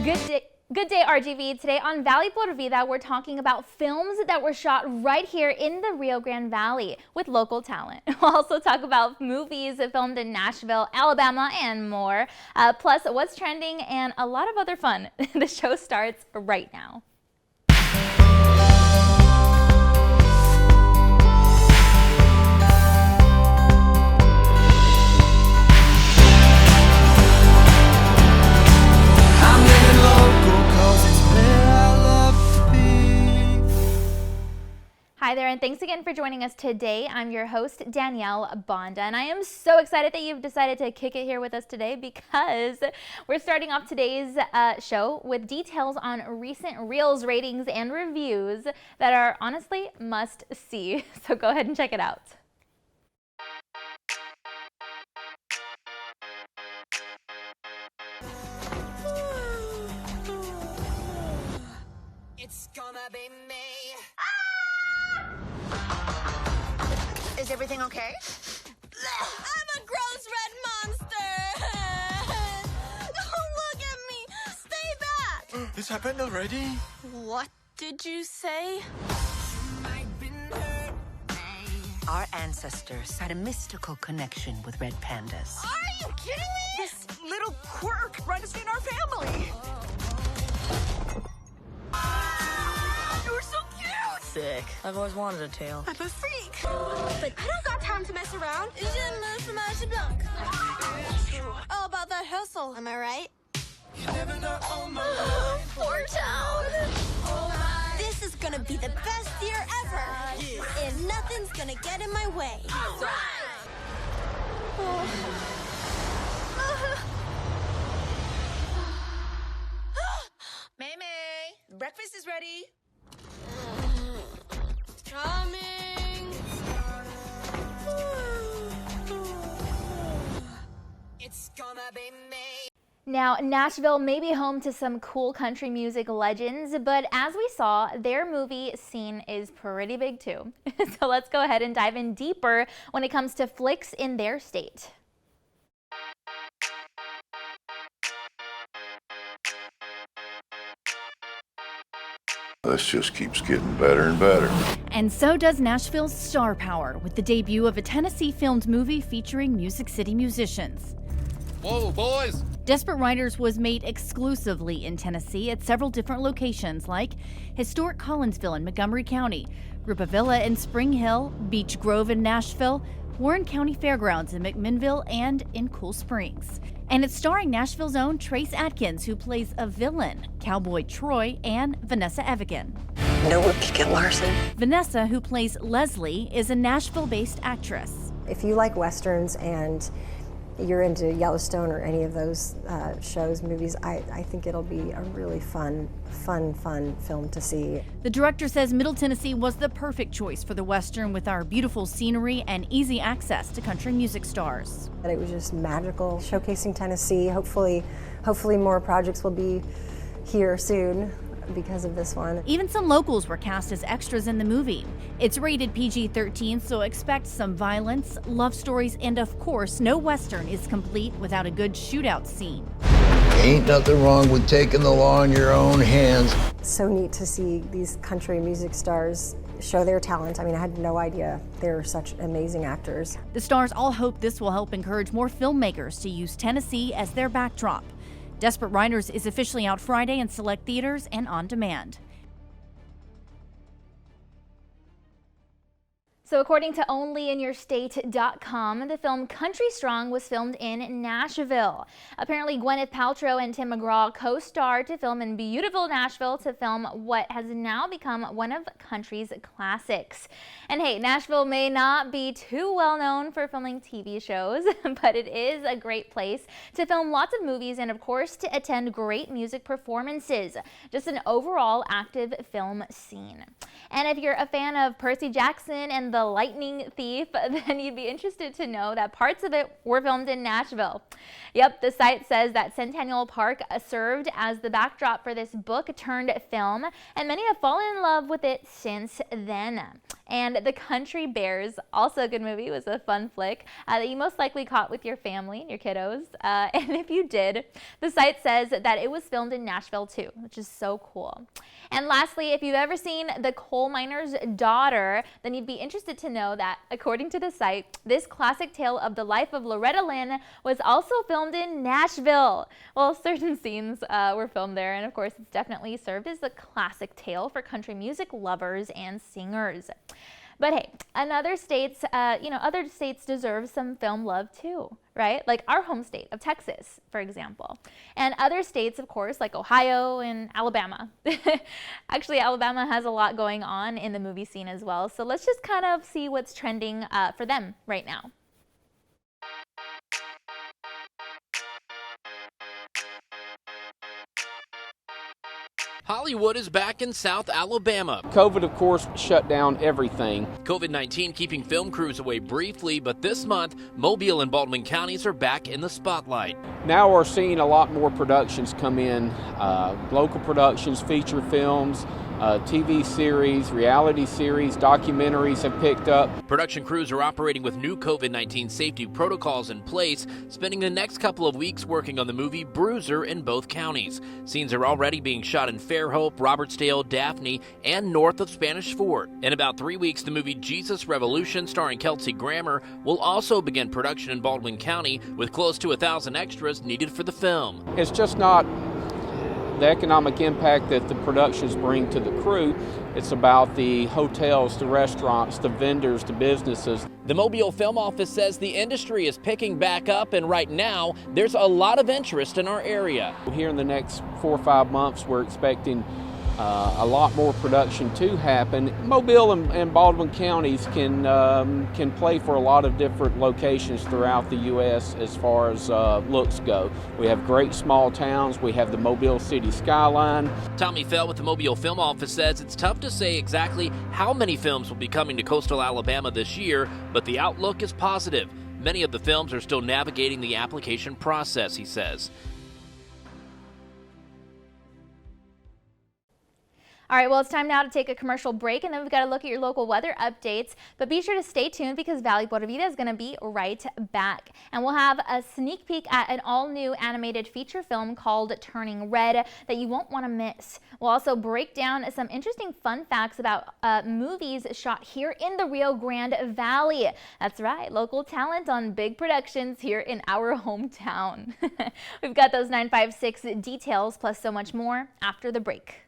Good day, RGV. Today on Valley por Vida, we're talking about films that were shot right here in the Rio Grande Valley with local talent. We'll also talk about movies filmed in Nashville, Alabama, and more. Plus, what's trending and a lot of other fun. The show starts right now. Hi there, and thanks again for joining us today. I'm your host, Danielle Banda, and I am so excited that you've decided to kick it here with us today because we're starting off today's show with details on recent Reels ratings and reviews that are honestly must see. So go ahead and check it out. It's gonna be me. Is everything okay? I'm a gross red monster! Don't look at me! Stay back! This happened already? What did you say? Our ancestors had a mystical connection with red pandas. Are you kidding me? This little quirk runs in our family. You're so cute! Sick. I've always wanted a tail. I'm a freak. But I don't got time to mess around. All about that hustle, am I right? Poor town. This is gonna be the best year ever. And nothing's gonna get in my way. All right. May, breakfast is ready. Coming. It's gonna be me. Now, Nashville may be home to some cool country music legends, but as we saw, their movie scene is pretty big too. So let's go ahead and dive in deeper when it comes to flicks in their state. This just keeps getting better and better. And so does Nashville's star power with the debut of a Tennessee-filmed movie featuring Music City musicians. Whoa, boys! Desperate Riders was made exclusively in Tennessee at several different locations like historic Collinsville in Montgomery County, Rupa Villa in Spring Hill, Beech Grove in Nashville, Warren County Fairgrounds in McMinnville, and in Cool Springs. And it's starring Nashville's own Trace Adkins, who plays a villain, Cowboy Troy, and Vanessa Evigan. No one can get Larson. Vanessa, who plays Leslie, is a Nashville-based actress. If you like Westerns and you're into Yellowstone or any of those shows, movies, I think it'll be a really fun film to see. The director says Middle Tennessee was the perfect choice for the Western with our beautiful scenery and easy access to country music stars. It was just magical, showcasing Tennessee. Hopefully more projects will be here soon because of this one. Even some locals were cast as extras in the movie. It's rated PG-13, so expect some violence, love stories, and of course, no Western is complete without a good shootout scene. Ain't nothing wrong with taking the law in your own hands. So neat to see these country music stars show their talent. I mean, I had no idea they were such amazing actors. The stars all hope this will help encourage more filmmakers to use Tennessee as their backdrop. Desperate Riders is officially out Friday in select theaters and on demand. So according to onlyinyourstate.com, the film Country Strong was filmed in Nashville. Apparently, Gwyneth Paltrow and Tim McGraw co-starred to film in beautiful Nashville to film what has now become one of country's classics. And hey, Nashville may not be too well known for filming TV shows, but it is a great place to film lots of movies and of course to attend great music performances. Just an overall active film scene. And if you're a fan of Percy Jackson and the Lightning Thief, then you'd be interested to know that parts of it were filmed in Nashville. Yep, the site says that Centennial Park served as the backdrop for this book turned film, and many have fallen in love with it since then. And The Country Bears, also a good movie. It was a fun flick that you most likely caught with your family and your kiddos. And if you did, the site says that it was filmed in Nashville too, which is so cool. And lastly, if you've ever seen The Coal Miner's Daughter, then you'd be interested to know that, according to the site, this classic tale of the life of Loretta Lynn was also filmed in Nashville. Well, certain scenes were filmed there, and of course, it's definitely served as a classic tale for country music lovers and singers. But hey, other states deserve some film love too, right? Like our home state of Texas, for example. And other states, of course, like Ohio and Alabama. Actually, Alabama has a lot going on in the movie scene as well. So let's just kind of see what's trending for them right now. Hollywood is back in South Alabama. COVID, of course, shut down everything. COVID-19 keeping film crews away briefly, but this month, Mobile and Baldwin counties are back in the spotlight. Now we're seeing a lot more productions come in, local productions, feature films, TV series, reality series, documentaries have picked up. Production crews are operating with new COVID-19 safety protocols in place, spending the next couple of weeks working on the movie Bruiser in both counties. Scenes are already being shot in Fairhope, Robertsdale, Daphne, and north of Spanish Fort. In about 3 weeks, the movie Jesus Revolution, starring Kelsey Grammer, will also begin production in Baldwin County, with close to 1,000 extras needed for the film. It's just not the economic impact that the productions bring to the crew. It's about the hotels, the restaurants, the vendors, the businesses. The Mobile Film Office says the industry is picking back up, and right now there's a lot of interest in our area. Here in the next 4 or 5 months, we're expecting a lot more production to happen. Mobile and Baldwin counties can play for a lot of different locations throughout the U.S. as far as looks go. We have great small towns. We have the Mobile city skyline. Tommy Fell with the Mobile Film Office says it's tough to say exactly how many films will be coming to coastal Alabama this year, but the outlook is positive. Many of the films are still navigating the application process, he says. All right, well, it's time now to take a commercial break, and then we've got to look at your local weather updates. But be sure to stay tuned because Valley Vida is going to be right back. And we'll have a sneak peek at an all-new animated feature film called Turning Red that you won't want to miss. We'll also break down some interesting fun facts about movies shot here in the Rio Grande Valley. That's right, local talent on big productions here in our hometown. We've got those 956 details plus so much more after the break.